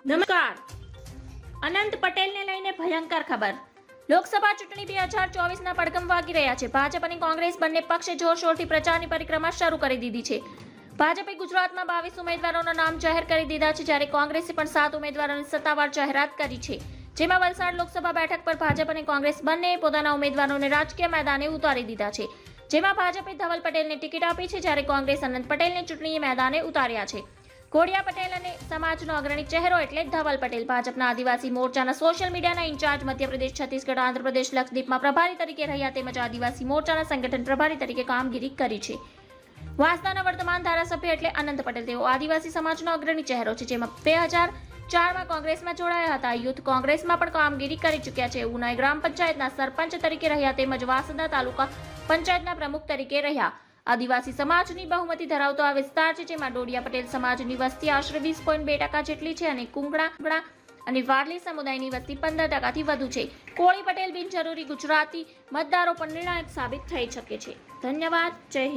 નમસ્કાર. અનંત પટેલને લઈને ભયંકર ખબર. લોકસભા ચૂંટણી 2024ના પડઘમ વાગી રહ્યા છે. ભાજપ અને કોંગ્રેસ બંને પક્ષે જોરશોરથી પ્રચારની પરિક્રમા શરૂ કરી દીધી છે. ભાજપે ગુજરાતમાં 22 ઉમેદવારોના નામ જાહેર કરી દીધા છે, જ્યારે કોંગ્રેસે પણ 7 ઉમેદવારોની સત્તાવાર જાહેરાત કરી છે. જેમાં વલસાડ લોકસભા બેઠક પર ભાજપ અને કોંગ્રેસ બંનેએ પોતાના ઉમેદવારોને રાજકીય મેદાને ઉતારી દીધા છે. જેમાં ભાજપે ધવલ પટેલને ટિકિટ આપી છે, જ્યારે કોંગ્રેસ અનંત પટેલને ચૂંટણી મેદાને ઉતાર્યા છે. ઘોડિયા પટેલ અને સમાજનો અગ્રણી ચહેરો એટલે ધવલ પટેલ ભાજપના આદિવાસી મોરચાના સોશિયલ મીડિયાના ઇન્ચાર્જ, મધ્યપ્રદેશ, છત્તીસગઢ, આંધ્રપ્રદેશ, લક્ષદ્વીપમાં પ્રભારી તરીકે રહ્યા, તેમજ આદિવાસી મોરચાના સંગઠન પ્રભારી તરીકે કામગીરી કરી છે. વાંસદાના વર્તમાન ધારાસભ્ય એટલે અનંત પટેલ, તેઓ આદિવાસી સમાજનો અગ્રણી ચહેરો છે, જેમાં 2004માં કોંગ્રેસમાં જોડાયા હતા. યુથ કોંગ્રેસમાં પણ કામગીરી કરી ચૂક્યા છે. ઉનાઈ ગ્રામ પંચાયતના સરપંચ તરીકે રહ્યા, તેમજ વાંસદા તાલુકા પંચાયતના પ્રમુખ તરીકે રહ્યા. આદિવાસી સમાજની બહુમતી ધરાવતો આ વિસ્તાર છે, જેમાં ડોડિયા પટેલ સમાજની વસ્તી આશરે 20.2% જેટલી છે અને કુંગડા અને વારલી સમુદાયની વસ્તી 15%થી વધુ છે. કોળી પટેલ બિનજરૂરી ગુજરાતી મતદારો પણ નિર્ણાયક સાબિત થઈ શકે છે. ધન્યવાદ. જય હિન્દ.